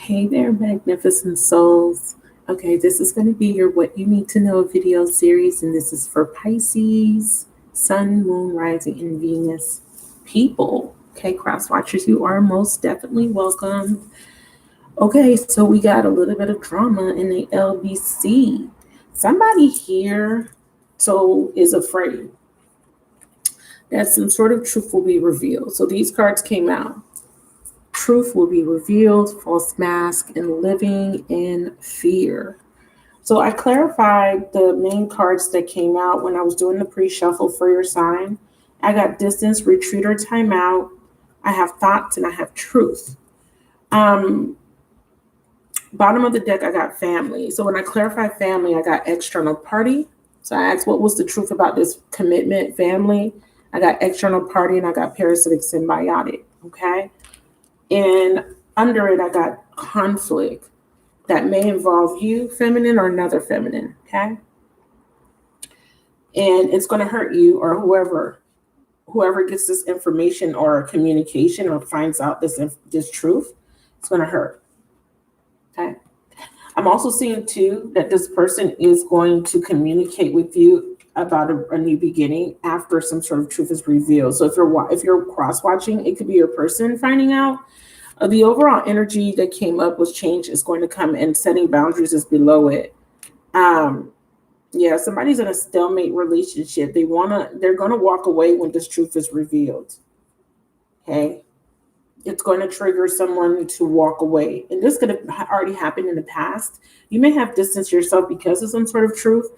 Hey there, magnificent souls. Okay, this is going to be your What You Need to Know video series, and this is for Pisces, Sun, Moon, Rising, and Venus people. Okay, cross watchers, you are most definitely welcome. Okay, so we got a little bit of drama in the LBC. Somebody here is afraid that some sort of truth will be revealed. So these cards came out. Truth will be revealed, false mask, and living in fear. So I clarified the main cards that came out when I was doing the pre-shuffle for your sign. I got distance, retreat, or timeout. I have thoughts and I have truth. Bottom of the deck, I got family. So when I clarified family, I got external party. So I asked what was the truth about this commitment, family. I got external party and I got parasitic symbiotic. Okay. And under it, I got conflict that may involve you, feminine, or another feminine, okay? And it's going to hurt you or whoever gets this information or communication or finds out this truth, it's going to hurt, okay? I'm also seeing, too, that this person is going to communicate with you about a new beginning after some sort of truth is revealed. So if you're cross-watching, it could be your person finding out. The overall energy that came up was change is going to come, and setting boundaries is below it. Somebody's in a stalemate relationship. They're gonna walk away when this truth is revealed. Okay, it's going to trigger someone to walk away, and this could have already happened in the past. You may have distanced yourself because of some sort of truth,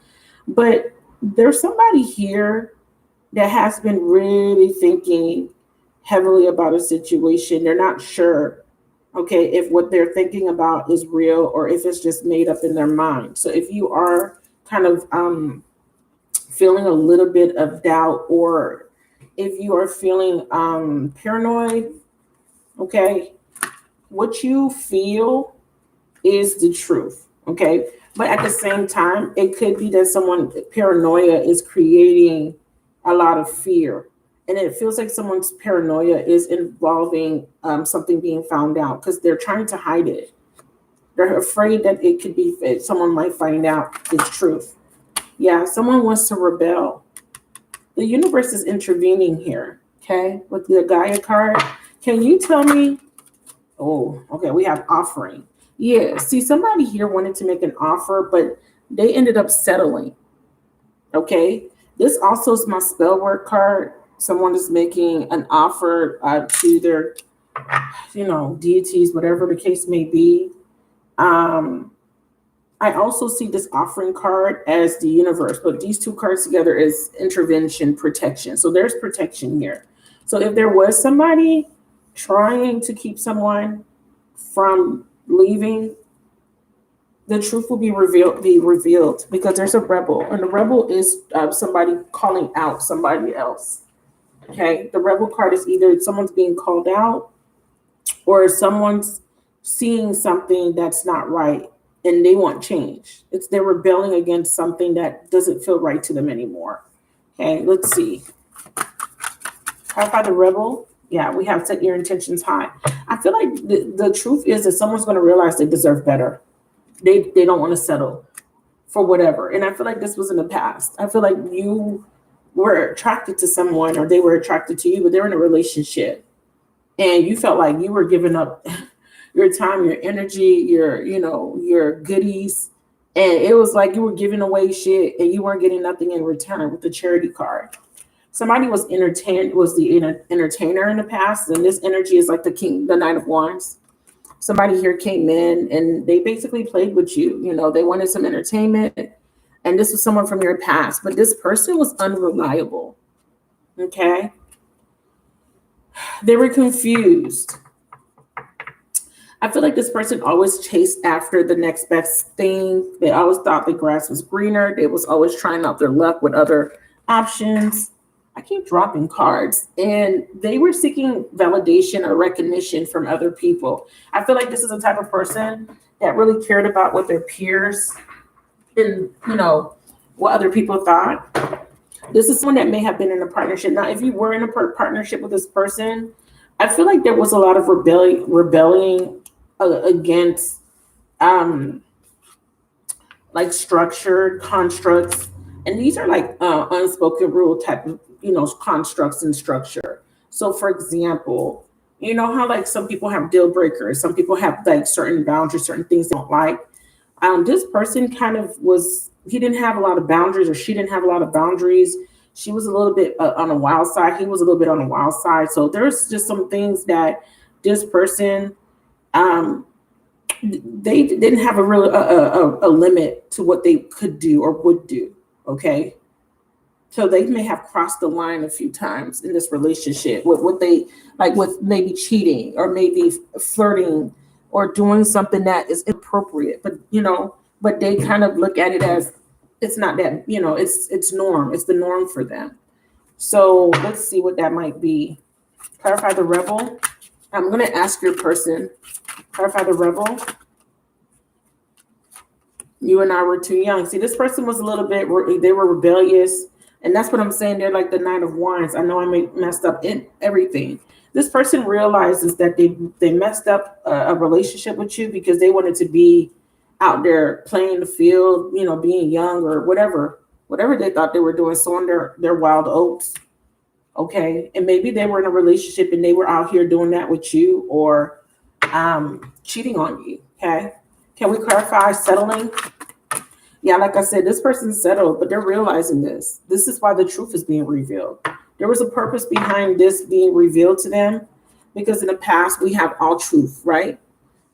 but there's somebody here that has been really thinking heavily about a situation. They're not sure, okay, if what they're thinking about is real or if it's just made up in their mind. So if you are kind of feeling a little bit of doubt, or if you are feeling paranoid, okay, what you feel is the truth, okay? But at the same time, it could be that paranoia is creating a lot of fear. And it feels like someone's paranoia is involving something being found out because they're trying to hide it. They're afraid that someone might find out the truth. Yeah, someone wants to rebel. The universe is intervening here, okay, with the Gaia card. Can you tell me? Oh, okay, we have offering. Yeah, see, somebody here wanted to make an offer, but they ended up settling, okay? This also is my spell work card. Someone is making an offer to their, deities, whatever the case may be. I also see this offering card as the universe, but these two cards together is intervention, protection. So there's protection here. So if there was somebody trying to keep someone from leaving, the truth will be revealed because there's a rebel, and the rebel is somebody calling out somebody else. Okay, the rebel card is either someone's being called out or someone's seeing something that's not right and they want change. They're rebelling against something that doesn't feel right to them anymore. Okay, let's see. How about the rebel? Yeah, we have set your intentions high. I feel like the truth is that someone's going to realize they deserve better. They don't want to settle for whatever. And I feel like this was in the past. I feel like you were attracted to someone or they were attracted to you, but they're in a relationship and you felt like you were giving up your time, your energy, your goodies. And it was like you were giving away shit and you weren't getting nothing in return with the charity card. Somebody was the entertainer in the past, and this energy is like the Knight of Wands. Somebody here came in and they basically played with you. They wanted some entertainment. And this was someone from your past, but this person was unreliable. Okay. They were confused. I feel like this person always chased after the next best thing. They always thought the grass was greener. They was always trying out their luck with other options. I keep dropping cards, and they were seeking validation or recognition from other people. I feel like this is the type of person that really cared about what their peers and what other people thought. This is someone that may have been in a partnership. Now, if you were in a partnership with this person, I feel like there was a lot of rebelling against like structured constructs. And these are like unspoken rule type of, constructs and structure. So for example, you know how like some people have deal breakers, some people have like certain boundaries, certain things they don't like. This person kind of he didn't have a lot of boundaries, or she didn't have a lot of boundaries. She was a little bit on the wild side. He was a little bit on the wild side. So there's just some things that this person, they didn't have a real a limit to what they could do or would do. Okay. So they may have crossed the line a few times in this relationship with what they like, with maybe cheating or maybe flirting or doing something that is inappropriate. But they kind of look at it as it's not that, it's norm. It's the norm for them. So let's see what that might be. Clarify the rebel. I'm going to ask your person, clarify the rebel. You and I were too young. See, this person was a little bit, they were rebellious. And that's what I'm saying. They're like the Knight of Wands. I know I messed up in everything. This person realizes that they messed up a relationship with you because they wanted to be out there playing the field, being young or whatever they thought they were doing, sowing their wild oats. Okay. And maybe they were in a relationship and they were out here doing that with you, or cheating on you. Okay. Can we clarify settling? Yeah, like I said, this person's settled, but they're realizing this. This is why the truth is being revealed. There was a purpose behind this being revealed to them, because in the past we have all truth, right?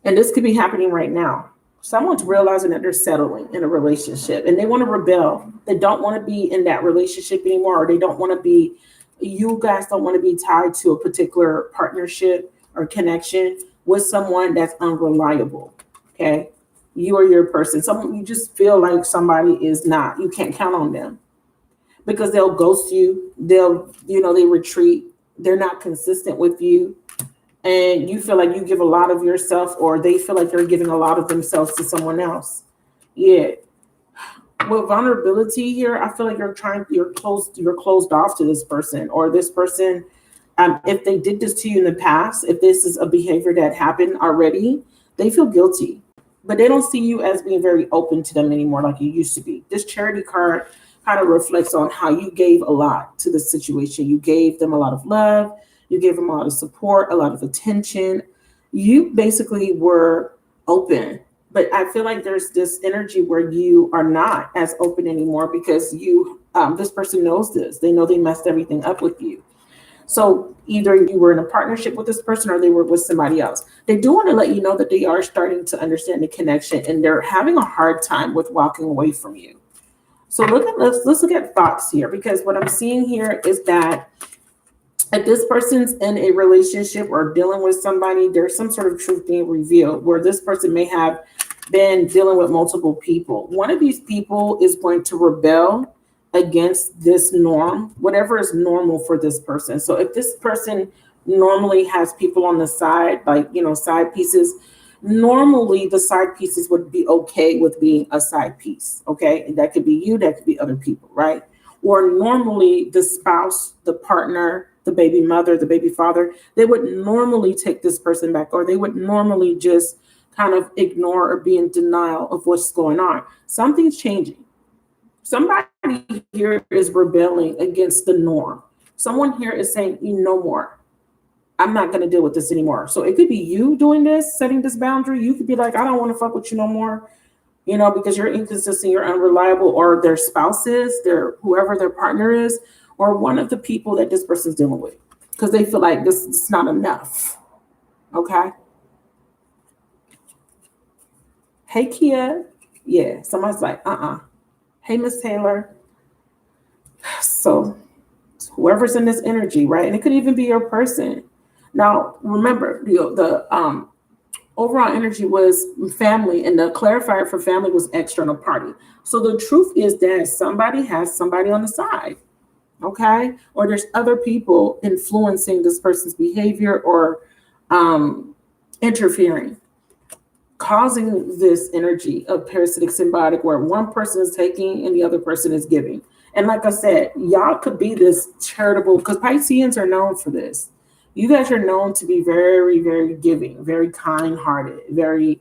And this could be happening right now. Someone's realizing that they're settling in a relationship and they want to rebel. They don't want to be in that relationship anymore, or they don't want to be, you guys don't want to be tied to a particular partnership or connection with someone that's unreliable. Okay. You or your person, someone you just feel like somebody is not, you can't count on them because they'll ghost you. They retreat. They're not consistent with you. And you feel like you give a lot of yourself, or they feel like they're giving a lot of themselves to someone else. Yeah. With vulnerability here, I feel like you're closed off to this person, or this person, if they did this to you in the past, if this is a behavior that happened already, they feel guilty. But they don't see you as being very open to them anymore like you used to be. This charity card kind of reflects on how you gave a lot to the situation. You gave them a lot of love. You gave them a lot of support, a lot of attention. You basically were open. But I feel like there's this energy where you are not as open anymore because this person knows this. They know they messed everything up with you. So either you were in a partnership with this person or they were with somebody else. They do want to let you know that they are starting to understand the connection and they're having a hard time with walking away from you. So let's look at thoughts here, because what I'm seeing here is that if this person's in a relationship or dealing with somebody, there's some sort of truth being revealed where this person may have been dealing with multiple people. One of these people is going to rebel against this norm, whatever is normal for this person. So if this person normally has people on the side, like, side pieces, normally the side pieces would be okay with being a side piece. Okay. And that could be you, that could be other people, right? Or normally the spouse, the partner, the baby mother, the baby father, they would normally take this person back, or they would normally just kind of ignore or be in denial of what's going on. Something's changing. Somebody here is rebelling against the norm. Someone here is saying, no more. I'm not going to deal with this anymore. So it could be you doing this, setting this boundary. You could be like, I don't want to fuck with you no more, because you're inconsistent, you're unreliable, or their spouse is, whoever their partner is, or one of the people that this person's dealing with, because they feel like this is not enough. Okay. Hey, Kia. Yeah. Somebody's like, Hey, Miss Taylor. So whoever's in this energy, right? And it could even be your person. Now, remember, the overall energy was family, and the clarifier for family was external party. So the truth is that somebody has somebody on the side, okay? Or there's other people influencing this person's behavior or interfering, causing this energy of parasitic symbiotic where one person is taking and the other person is giving. And like I said, y'all could be this charitable, because Pisceans are known for this. You guys are known to be very, very giving, very kind-hearted, very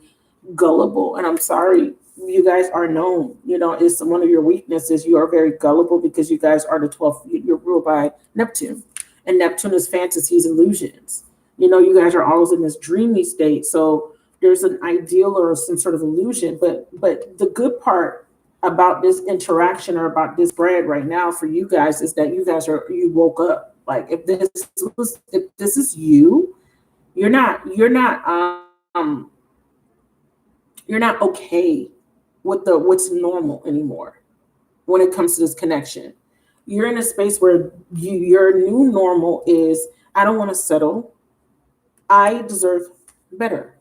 gullible. And I'm sorry, you guys are known, it's one of your weaknesses. You are very gullible because you guys are the 12th, you're ruled by Neptune. And Neptune is fantasies, illusions. You guys are always in this dreamy state. So there's an ideal or some sort of illusion. But the good part about this interaction or about this brand right now for you guys is that you woke up. Like if this is you, you're not okay with what's normal anymore when it comes to this connection. You're in a space where your new normal is, I don't want to settle. I deserve better.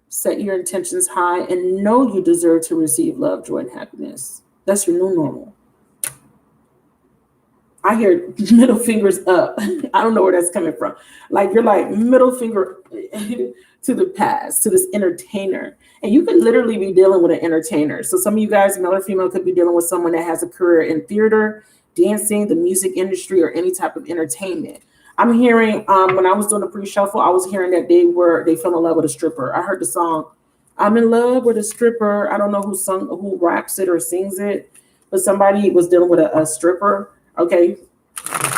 Set your intentions high and know you deserve to receive love, joy, and happiness. That's your new normal. I hear middle fingers up. I don't know where that's coming from. Like you're like middle finger to the past, to this entertainer. And you could literally be dealing with an entertainer. So some of you guys, male or female, could be dealing with someone that has a career in theater, dancing, the music industry, or any type of entertainment. I'm hearing, when I was doing a pre-shuffle, I was hearing that they fell in love with a stripper. I heard the song, I'm in love with a stripper. I don't know who raps it or sings it, but somebody was dealing with a stripper. Okay,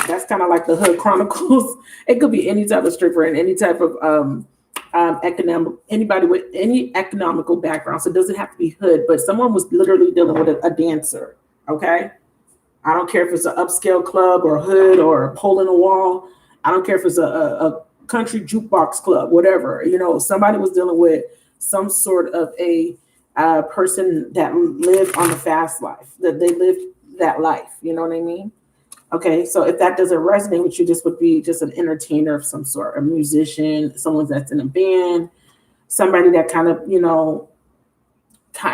that's kind of like the Hood Chronicles. It could be any type of stripper and any type of anybody with any economical background. So it doesn't have to be hood, but someone was literally dealing with a dancer. Okay, I don't care if it's an upscale club or hood or a pole in the wall. I don't care if it's a country jukebox club, whatever. Somebody was dealing with some sort of a person that lived on the fast life, that they lived that life. You know what I mean? Okay, so if that doesn't resonate with you, this would be just an entertainer of some sort, a musician, someone that's in a band, somebody that kind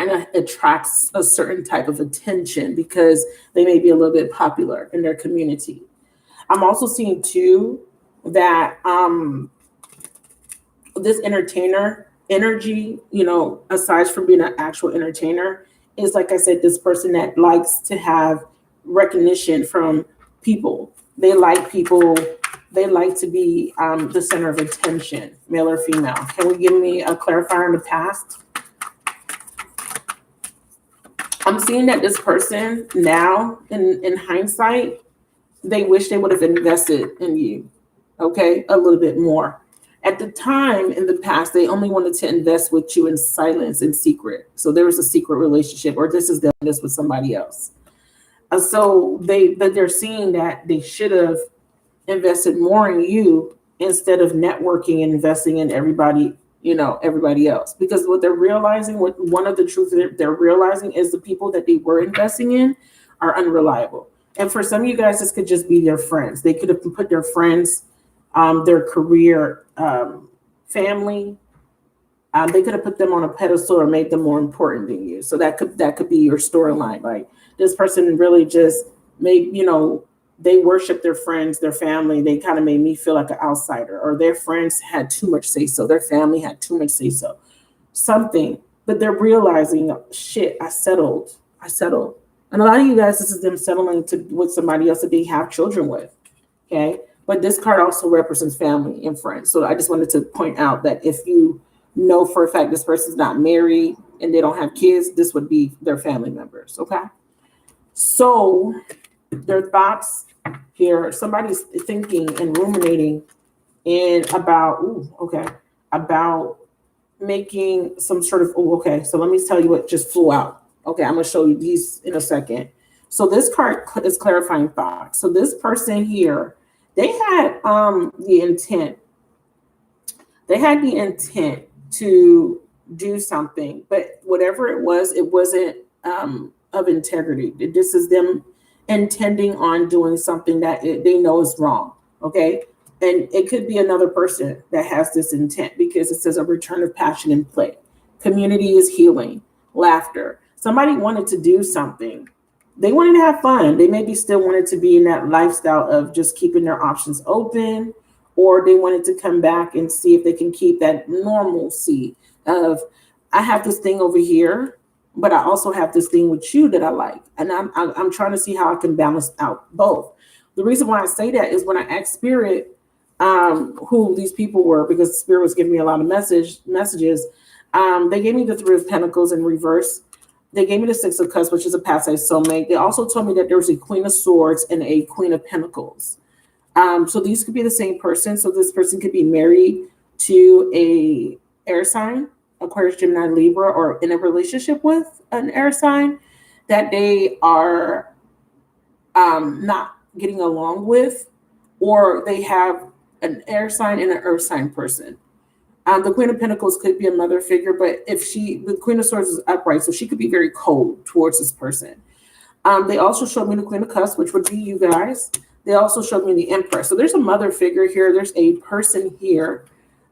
of attracts a certain type of attention because they may be a little bit popular in their community. I'm also seeing too that this entertainer energy, aside from being an actual entertainer, is, like I said, this person that likes to have recognition from people. They like people. They like to be the center of attention, male or female. Can we give me a clarifier in the past? I'm seeing that this person now, in hindsight, they wish they would have invested in you, okay, a little bit more. At the time in the past, they only wanted to invest with you in silence, in secret. So there was a secret relationship, or this with somebody else. So they're seeing that they should have invested more in you instead of networking and investing in everybody else. Because what they're realizing, one of the truths they're realizing is the people that they were investing in are unreliable. And for some of you guys, this could just be their friends. They could have put their friends, their career, family. They could have put them on a pedestal or made them more important than you. So that could be your storyline. Like this person really just made, they worship their friends, their family. They kind of made me feel like an outsider, or their friends had too much say so. Their family had too much say so. Something, but they're realizing, shit, I settled. And a lot of you guys, this is them settling with somebody else that they have children with. Okay. But this card also represents family and friends. So I just wanted to point out that if you know for a fact this person's not married and they don't have kids, this would be their family members. Okay. So their thoughts here, somebody's thinking and ruminating about making some sort of, so let me tell you what just flew out. Okay, I'm going to show you these in a second. So this card is clarifying thoughts. So this person here, they had the intent. They had the intent to do something, but whatever it wasn't of integrity. This is them intending on doing something that they know is wrong. Okay, and it could be another person that has this intent, because it says a return of passion and play. Community is healing, laughter. Somebody wanted to do something. They wanted to have fun. They maybe still wanted to be in that lifestyle of just keeping their options open, or they wanted to come back and see if they can keep that normalcy of, I have this thing over here, but I also have this thing with you that I like. And I'm trying to see how I can balance out both. The reason why I say that is when I ask Spirit, who these people were, because Spirit was giving me a lot of messages. They gave me the Three of Pentacles in reverse. They gave me the Six of Cups, which is a past life soulmate. They also told me that there was a Queen of Swords and a Queen of Pentacles. So these could be the same person. So this person could be married to a air sign, Aquarius, Gemini, Libra, or in a relationship with an air sign that they are not getting along with, or they have an air sign and an earth sign person. The Queen of Pentacles could be a mother figure, but the Queen of Swords is upright, so she could be very cold towards this person. They also showed me the Queen of Cups, which would be you guys. They also showed me the Empress. So there's a mother figure here. There's a person here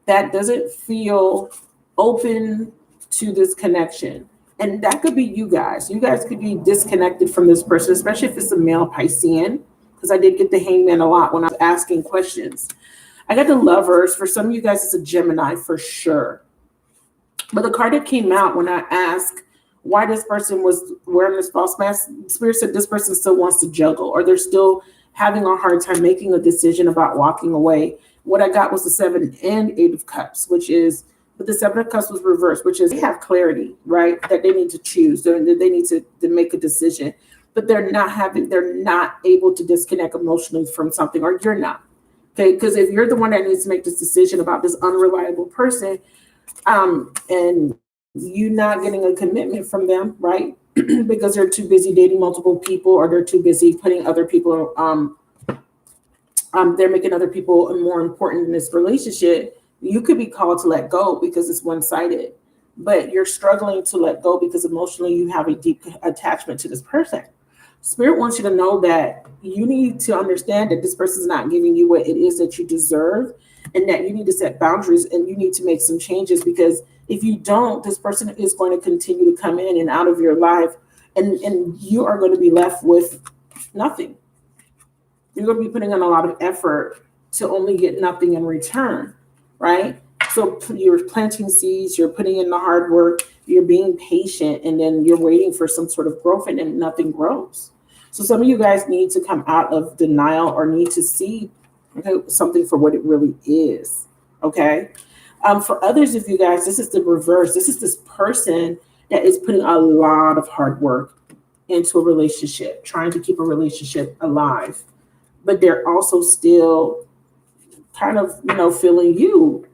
that doesn't feel open to this connection. And that could be you guys. You guys could be disconnected from this person, especially if it's a male Piscean, because I did get the Hangman a lot when I was asking questions. I got the Lovers. For some of you guys, it's a Gemini for sure. But the card that came out when I asked why this person was wearing this false mask, Spirit said this person still wants to juggle, or they're still having a hard time making a decision about walking away. What I got was the 7 and 8 of Cups, but the 7 of Cups was reversed, which is they have clarity, right? That they need to choose, they need to make a decision, but they're not able to disconnect emotionally from something, or you're not. Okay, because if you're the one that needs to make this decision about this unreliable person, and you not getting a commitment from them, right? Because they're too busy dating multiple people, or they're too busy putting other people, they're making other people more important in this relationship. You could be called to let go because it's one-sided, but you're struggling to let go because emotionally you have a deep attachment to this person. Spirit wants you to know that you need to understand that this person is not giving you what it is that you deserve, and that you need to set boundaries and you need to make some changes, because if you don't, this person is going to continue to come in and out of your life, and you are going to be left with nothing. You're going to be putting in a lot of effort to only get nothing in return, right? So you're planting seeds, you're putting in the hard work, you're being patient, and then you're waiting for some sort of growth, and then nothing grows. So some of you guys need to come out of denial, or need to see something for what it really is, okay? For others of you guys, this is the reverse. This is this person that is putting a lot of hard work into a relationship, trying to keep a relationship alive, but they're also still kind of, feeling you.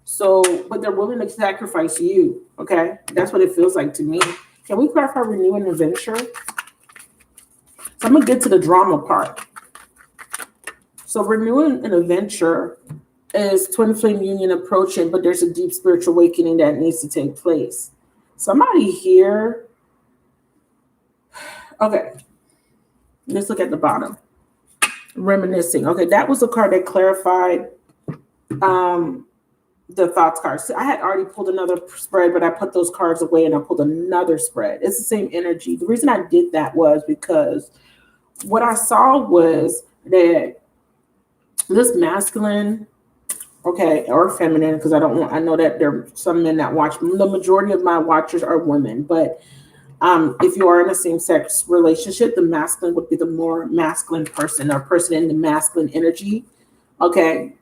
So, but they're willing to sacrifice you, okay? That's what it feels like to me. Can we clarify renew and adventure? So I'm gonna get to the drama part. So renewing an adventure is twin flame union approaching, but there's a deep spiritual awakening that needs to take place. Somebody here, okay, let's look at the bottom. Reminiscing. Okay, that was the card that clarified the thoughts card. So I had already pulled another spread, but I put those cards away and I pulled another spread. It's the same energy. The reason I did that was because what I saw was that this masculine, okay, or feminine, because I know that there are some men that watch. The majority of my watchers are women, but if you are in a same-sex relationship, the masculine would be the more masculine person, or person in the masculine energy. Okay,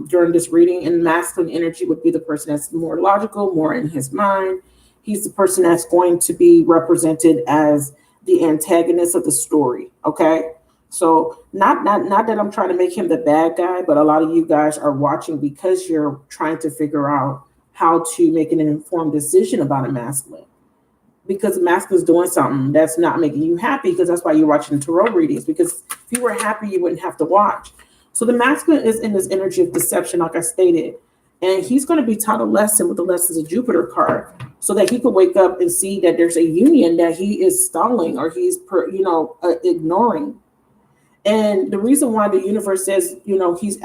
during this reading, and masculine energy would be the person that's more logical, more in his mind. He's the person that's going to be represented as the antagonist of the story. Okay, so not that I'm trying to make him the bad guy, but a lot of you guys are watching because you're trying to figure out how to make an informed decision about a masculine. Because the masculine's doing something that's not making you happy, because that's why you're watching tarot readings. Because if you were happy, you wouldn't have to watch. So the masculine is in this energy of deception, like I stated, and he's going to be taught a lesson with the Lessons of Jupiter card, so that he could wake up and see that there's a union that he is stalling, or he's ignoring. And the reason why the universe says, he's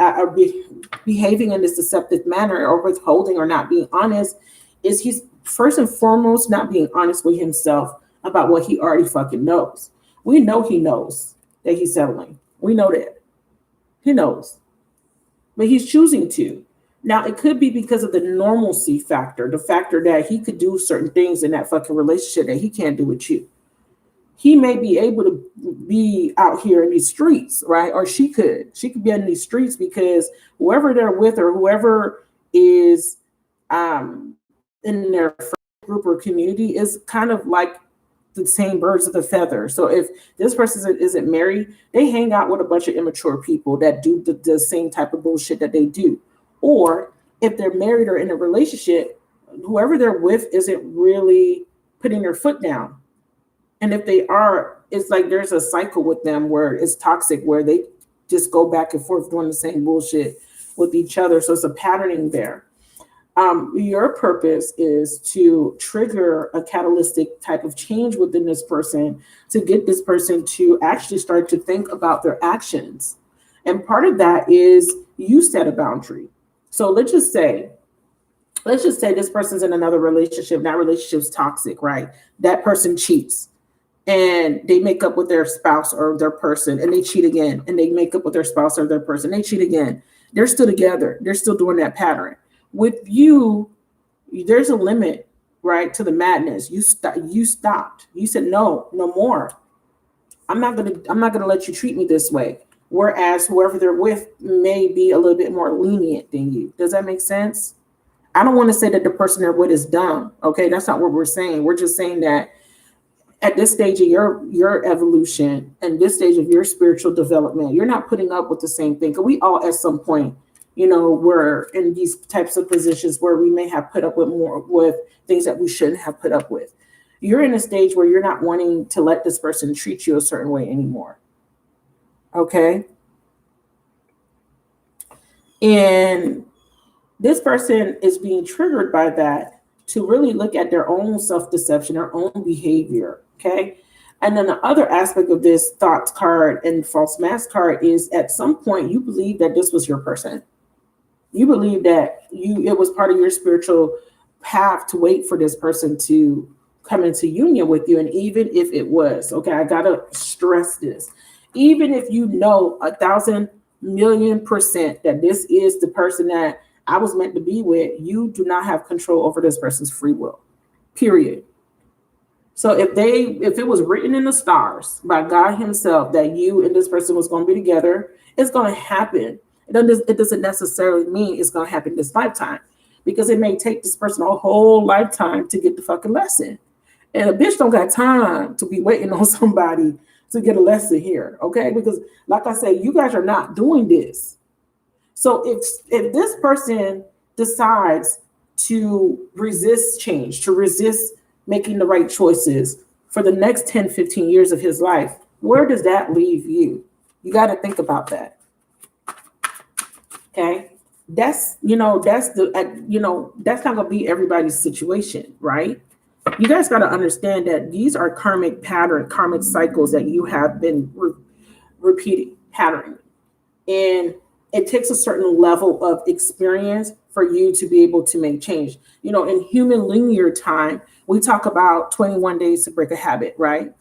behaving in this deceptive manner, or withholding, or not being honest, is he's first and foremost not being honest with himself about what he already fucking knows. We know he knows that he's settling. We know that. He knows. But he's choosing to. Now, it could be because of the normalcy factor, the factor that he could do certain things in that fucking relationship that he can't do with you. he may be able to be out here in these streets, right? Or she could be in these streets because whoever they're with or whoever is in their group or community is kind of like the same birds of the feather. So if this person isn't married, they hang out with a bunch of immature people that do the same type of bullshit that they do. Or if they're married or in a relationship, whoever they're with isn't really putting their foot down. And if they are, it's like there's a cycle with them where it's toxic, where they just go back and forth doing the same bullshit with each other. So it's a patterning there. Your purpose is to trigger a catalytic type of change within this person to get this person to actually start to think about their actions. And part of that is you set a boundary. So let's just say this person's in another relationship. That relationship's toxic, right? That person cheats and they make up with their spouse or their person and they cheat again, and they make up with their spouse or their person. They cheat again. They're still together. They're still doing that pattern. With you, there's a limit, right, to the madness. You stopped. You said, no more. I'm not gonna let you treat me this way. Whereas whoever they're with may be a little bit more lenient than you. Does that make sense? I don't want to say that the person they're with is dumb. Okay, that's not what we're saying. We're just saying that at this stage of your evolution and this stage of your spiritual development, you're not putting up with the same thing. Because we all at some point, we're in these types of positions where we may have put up with things that we shouldn't have put up with. You're in a stage where you're not wanting to let this person treat you a certain way anymore. Okay? And this person is being triggered by that to really look at their own self-deception, their own behavior. Okay? And then the other aspect of this thoughts card and false mask card is at some point you believe that this was your person. You believe that it was part of your spiritual path to wait for this person to come into union with you. And even if it was, okay, I gotta stress this, even if 1,000,000,000% that this is the person that I was meant to be with, you do not have control over this person's free will, period. So if it was written in the stars by God himself that you and this person was going to be together, it's going to happen. It doesn't necessarily mean it's going to happen this lifetime, because it may take this person a whole lifetime to get the fucking lesson. And a bitch don't got time to be waiting on somebody to get a lesson here, okay? Because like I said, you guys are not doing this. So if this person decides to resist change, to resist making the right choices for the next 10, 15 years of his life, where does that leave you? You got to think about that. Okay, that's not gonna be everybody's situation, right? You guys got to understand that these are karmic cycles that you have been repeating, patterning, and it takes a certain level of experience for you to be able to make change. In human linear time, we talk about 21 days to break a habit, right?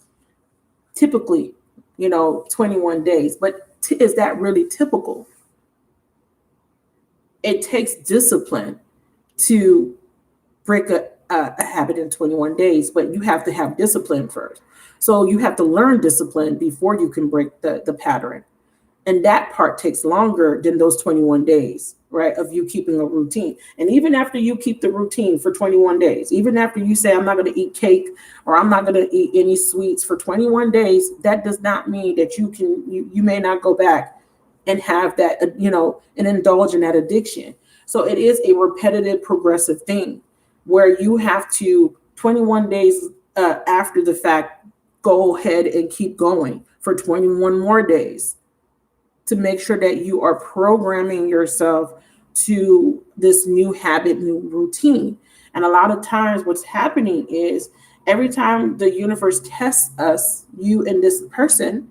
Typically, 21 days, but is that really typical? It takes discipline to break a habit in 21 days, but you have to have discipline first. So you have to learn discipline before you can break the pattern. And that part takes longer than those 21 days, right, of you keeping a routine. And even after you keep the routine for 21 days, even after you say, I'm not going to eat cake or I'm not going to eat any sweets for 21 days, that does not mean that you may not go back and have that, and indulge in that addiction. So it is a repetitive, progressive thing where you have to 21 days after the fact, go ahead and keep going for 21 more days to make sure that you are programming yourself to this new habit, new routine. And a lot of times what's happening is every time the universe tests us, you and this person,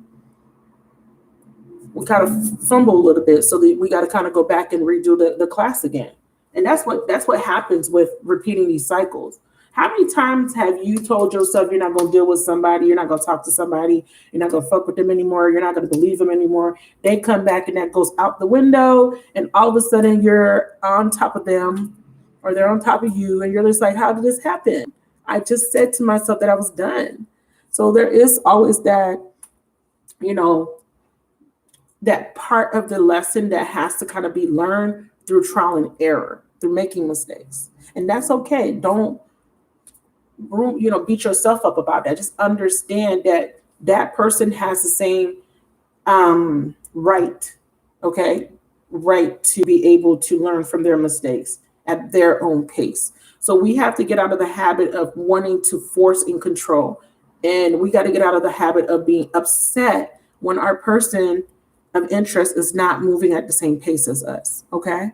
we kind of fumble a little bit, so that we got to kind of go back and redo the class again. And that's what happens with repeating these cycles. How many times have you told yourself you're not going to deal with somebody, you're not going to talk to somebody, you're not going to fuck with them anymore, you're not going to believe them anymore? They come back and that goes out the window, and all of a sudden you're on top of them or they're on top of you, and you're just like, how did this happen? I just said to myself that I was done. So there is always that, you know, that part of the lesson that has to kind of be learned through trial and error, through making mistakes. And that's okay. Don't, you know, beat yourself up about that. Just understand that that person has the same right, okay, right to be able to learn from their mistakes at their own pace. So we have to get out of the habit of wanting to force and control. And we got to get out of the habit of being upset when our person of interest is not moving at the same pace as us, okay?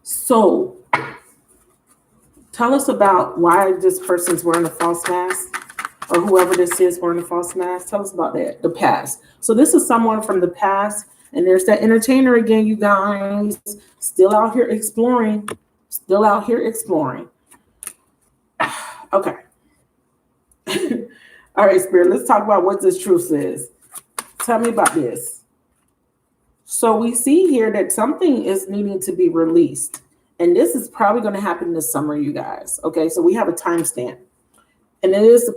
So tell us about why this person's wearing a false mask, or whoever this is wearing a false mask. Tell us about that, the past. So this is someone from the past, and there's that entertainer again, you guys, still out here exploring, still out here exploring. Okay. All right, Spirit, let's talk about what this truth is. Tell me about this. So we see here that something is needing to be released, and this is probably going to happen this summer, you guys. Okay, so we have a timestamp. And it is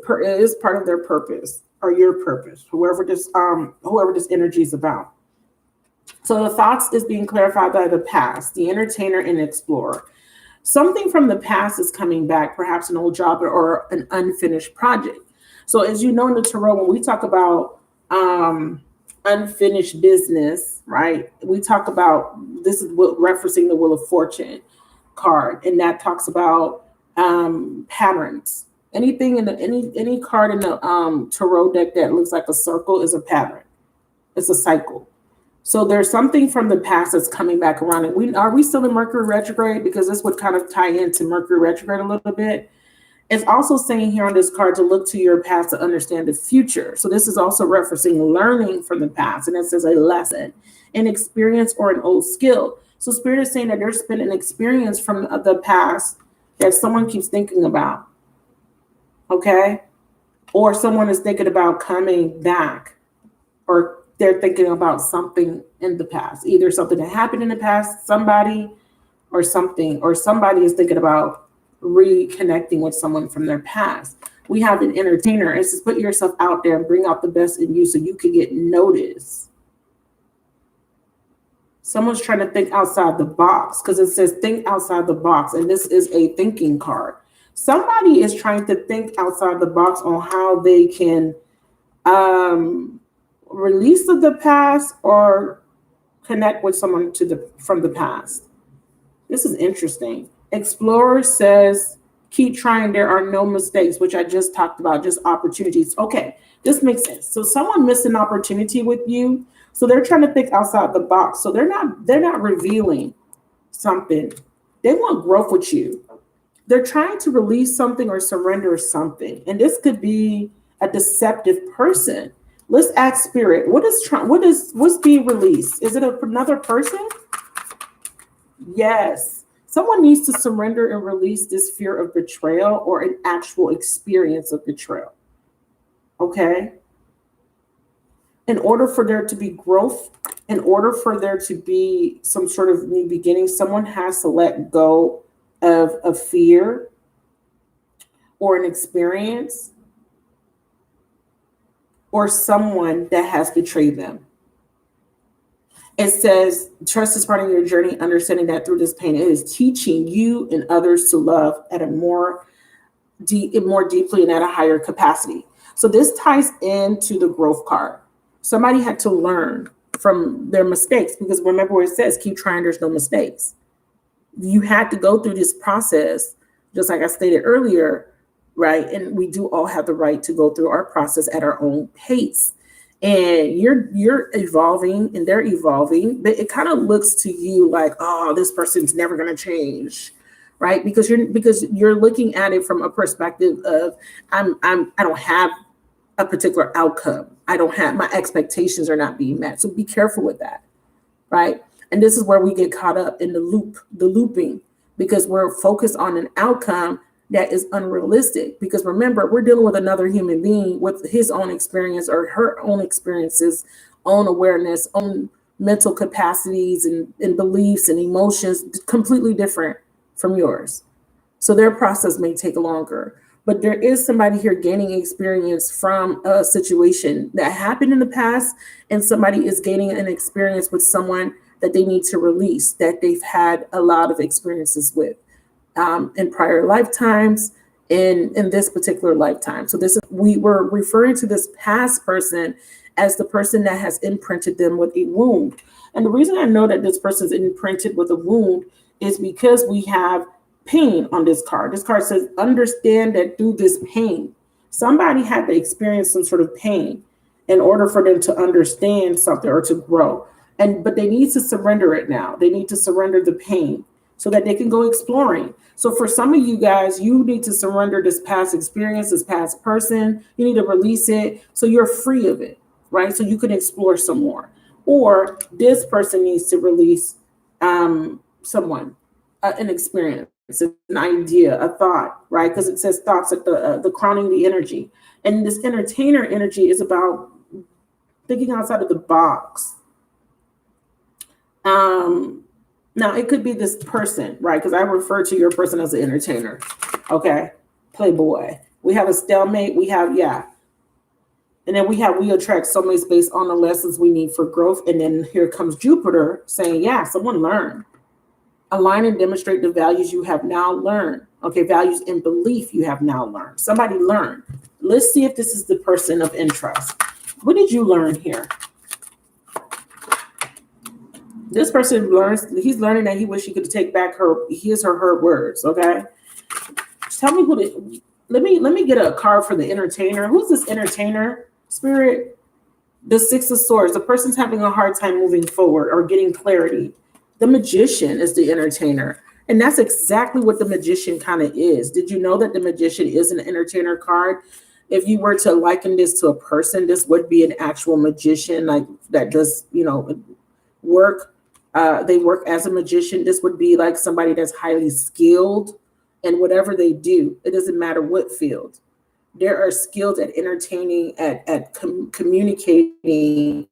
part of their purpose, or your purpose, whoever this energy is about. So the thoughts is being clarified by the past, the entertainer and explorer. Something from the past is coming back, perhaps an old job or an unfinished project. So as you know in the tarot, when we talk about unfinished business, right? We talk about, this is referencing the Wheel of Fortune card, and that talks about patterns. Anything in any card in the tarot deck that looks like a circle is a pattern. It's a cycle. So there's something from the past that's coming back around. And are we still in Mercury retrograde? Because this would kind of tie into Mercury retrograde a little bit. It's also saying here on this card to look to your past to understand the future. So this is also referencing learning from the past. And it says a lesson, an experience, or an old skill. So Spirit is saying that there's been an experience from the past that someone keeps thinking about. Okay? Or someone is thinking about coming back, or they're thinking about something in the past, either something that happened in the past, somebody, or somebody is thinking about reconnecting with someone from their past. We have an entertainer. It says put yourself out there and bring out the best in you so you can get noticed. Someone's trying to think outside the box, because it says think outside the box, and this is a thinking card. Somebody is trying to think outside the box on how they can release of the past or connect with someone from the past. This is interesting. Explorer says keep trying, there are no mistakes, which I just talked about, just opportunities. Okay, this makes sense. So someone missed an opportunity with you, so they're trying to think outside the box. So they're not revealing something. They want growth with you. They're trying to release something or surrender something, and this could be a deceptive person. Let's ask Spirit, what's being released? Is it another person? Yes. Someone needs to surrender and release this fear of betrayal or an actual experience of betrayal. Okay? In order for there to be growth, in order for there to be some sort of new beginning, someone has to let go of a fear or an experience or someone that has betrayed them. It says, trust is part of your journey, understanding that through this pain, it is teaching you and others to love at a more deeply and at a higher capacity. So this ties into the growth card. Somebody had to learn from their mistakes, because remember what it says, keep trying, there's no mistakes. You had to go through this process, just like I stated earlier, right? And we do all have the right to go through our process at our own pace. And you're evolving and they're evolving, but it kind of looks to you like, oh, this person's never going to change, right? Because you're looking at it from a perspective of I don't have a particular outcome. I don't have, my expectations are not being met. So be careful with that, right? And this is where we get caught up in the looping, because we're focused on an outcome that is unrealistic. Because remember, we're dealing with another human being with his own experience or her own experiences, own awareness, own mental capacities and beliefs and emotions completely different from yours. So their process may take longer. But there is somebody here gaining experience from a situation that happened in the past, and somebody is gaining an experience with someone that they need to release, that they've had a lot of experiences with in prior lifetimes, in this particular lifetime. So we were referring to this past person as the person that has imprinted them with a wound. And the reason I know that this person's imprinted with a wound is because we have pain on this card. This card says, understand that through this pain, somebody had to experience some sort of pain in order for them to understand something or to grow. But they need to surrender it now. They need to surrender the pain so that they can go exploring. So for some of you guys, you need to surrender this past experience, this past person. You need to release it so you're free of it, right? So you can explore some more. Or this person needs to release someone, an experience, an idea, a thought, right? Because it says thoughts at the crowning the energy. And this entertainer energy is about thinking outside of the box. Now it could be this person, right? Because I refer to your person as an entertainer. Okay. Playboy. We have a stalemate. We have, And then we attract soulmates based on the lessons we need for growth. And then here comes Jupiter saying, someone learn. Align and demonstrate the values you have now learned. Okay, values and belief you have now learned. Somebody learn. Let's see if this is the person of interest. What did you learn here? This person he's learning that he wished he could take back his or her words, okay? Tell me let me get a card for the entertainer. Who's this entertainer? Spirit, the Six of Swords. The person's having a hard time moving forward or getting clarity. The Magician is the entertainer. And that's exactly what the Magician kind of is. Did you know that the Magician is an entertainer card? If you were to liken this to a person, this would be an actual magician, like that does, work. They work as a magician. This would be like somebody that's highly skilled in whatever they do. It doesn't matter what field. There are skilled at entertaining, at communicating.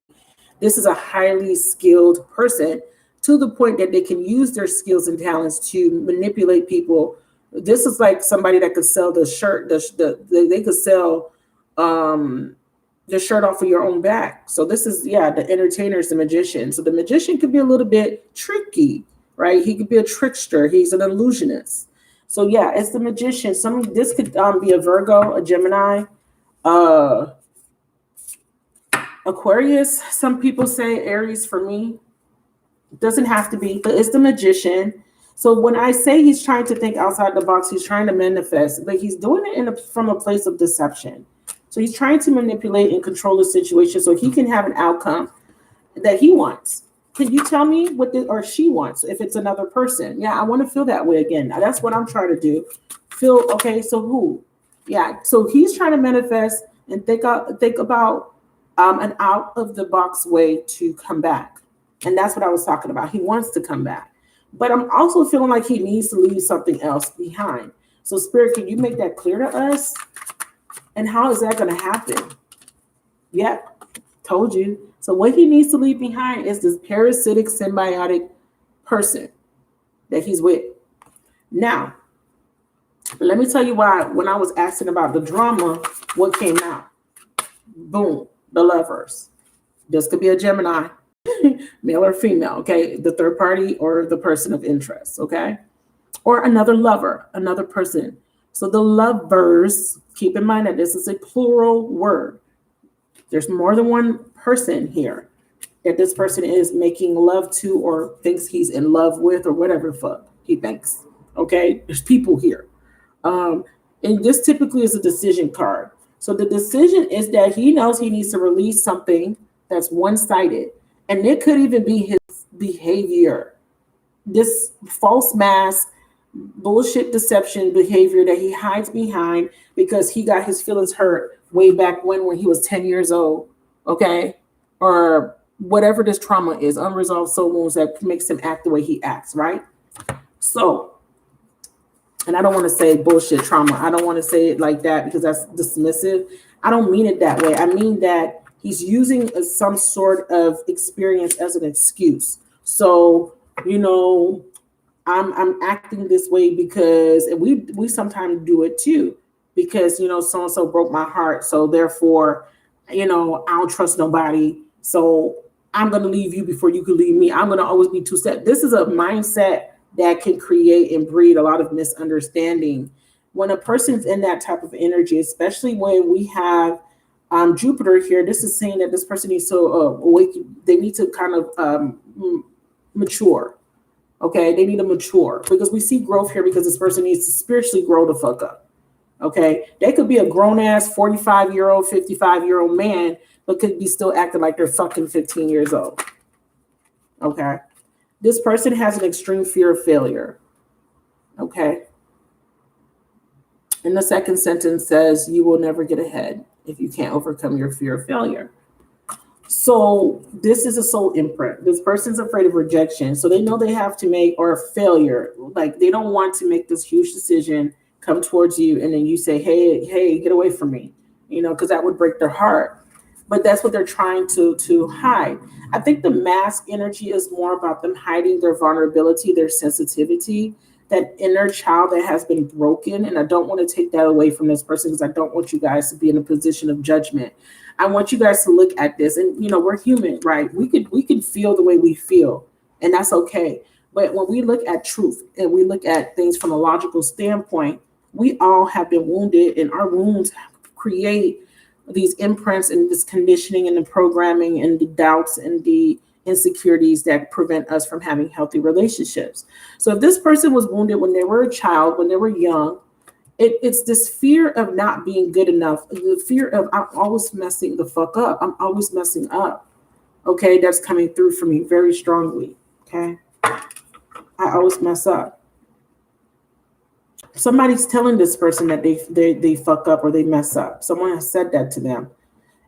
This is a highly skilled person to the point that they can use their skills and talents to manipulate people. This is like somebody that could sell the shirt. They could sell the shirt off of your own back. So this is, the entertainer is the magician. So the magician could be a little bit tricky, right? He could be a trickster. He's an illusionist. So it's the magician. This could be a Virgo, a Gemini, Aquarius. Some people say Aries for me. It doesn't have to be, but it's the magician. So when I say he's trying to think outside the box, he's trying to manifest, but he's doing it from a place of deception. So he's trying to manipulate and control the situation so he can have an outcome that he wants. Can you tell me what or she wants if it's another person? I want to feel that way again. That's what I'm trying to do. Feel, okay, so who? So he's trying to manifest and think about an out of the box way to come back. And that's what I was talking about. He wants to come back. But I'm also feeling like he needs to leave something else behind. So Spirit, can you make that clear to us? And how is that going to happen? Told you. So what he needs to leave behind is this parasitic, symbiotic person that he's with. Now, let me tell you why. When I was asking about the drama, what came out? Boom, the Lovers. This could be a Gemini, male or female, okay? The third party or the person of interest, okay? Or another lover, another person. So the Lovers, keep in mind that this is a plural word. There's more than one person here that this person is making love to or thinks he's in love with or whatever the fuck he thinks, okay? There's people here. And this typically is a decision card. So the decision is that he knows he needs to release something that's one-sided. And it could even be his behavior. This false mask, bullshit deception behavior that he hides behind because he got his feelings hurt way back when he was 10 years old, okay? Or whatever this trauma is, unresolved soul wounds that makes him act the way he acts, right? So, and I don't want to say bullshit trauma. I don't want to say it like that because that's dismissive. I don't mean it that way. I mean that he's using some sort of experience as an excuse. So, I'm acting this way because, and we sometimes do it too, because, you know, so-and-so broke my heart. So therefore, you know, I don't trust nobody. So I'm going to leave you before you can leave me. I'm going to always be two-step. This is a mindset that can create and breed a lot of misunderstanding. When a person's in that type of energy, especially when we have Jupiter here, this is saying that this person needs to awake. They need to kind of mature. Okay, they need to mature, because we see growth here, because this person needs to spiritually grow the fuck up. Okay, they could be a grown ass 45-year-old, 55-year-old man, but could be still acting like they're fucking 15 years old. Okay, this person has an extreme fear of failure. Okay, and the second sentence says, you will never get ahead if you can't overcome your fear of failure. So this is a soul imprint. This person's afraid of rejection. So they know they have to make, or failure. Like they don't want to make this huge decision, come towards you, and then you say, hey, get away from me, you know, because that would break their heart. But that's what they're trying to hide. I think the mask energy is more about them hiding their vulnerability, their sensitivity, that inner child that has been broken. And I don't want to take that away from this person, because I don't want you guys to be in a position of judgment. I want you guys to look at this, and you know, we're human, right? We could feel the way we feel, and that's okay. But when we look at truth and we look at things from a logical standpoint, we all have been wounded, and our wounds create these imprints and this conditioning and the programming and the doubts and the insecurities that prevent us from having healthy relationships. So if this person was wounded when they were a child, when they were young, it's this fear of not being good enough, the fear of I'm always messing the fuck up. I'm always messing up. Okay, that's coming through for me very strongly. Okay, I always mess up. Somebody's telling this person that they fuck up or they mess up. Someone has said that to them.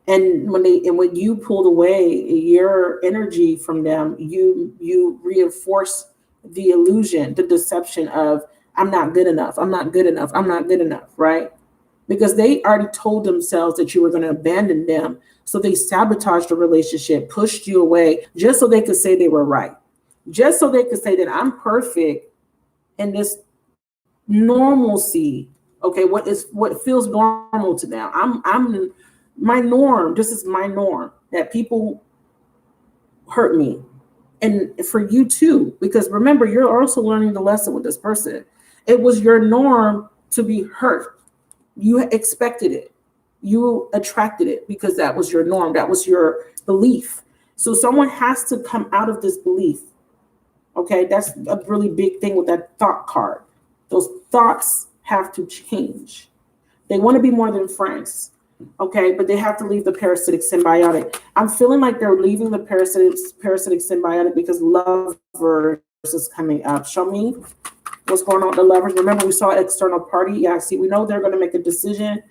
And when you pulled away your energy from them, you reinforce the illusion, the deception of I'm not good enough. I'm not good enough. I'm not good enough, right? Because they already told themselves that you were going to abandon them. So they sabotaged the relationship, pushed you away just so they could say they were right. Just so they could say that I'm perfect in this normalcy. Okay, what feels normal to them. I'm my norm. This is my norm, that people hurt me. And for you too, because remember, you're also learning the lesson with this person. It was your norm to be hurt. You expected it. You attracted it because that was your norm. That was your belief. So someone has to come out of this belief. Okay, that's a really big thing with that thought card. Those thoughts have to change. They want to be more than friends. Okay, but they have to leave the parasitic symbiotic. I'm feeling like they're leaving the parasitic symbiotic because lovers is coming up. Show me what's going on with the lovers. Remember, we saw external party. Yeah, see, we know they're going to make a decision,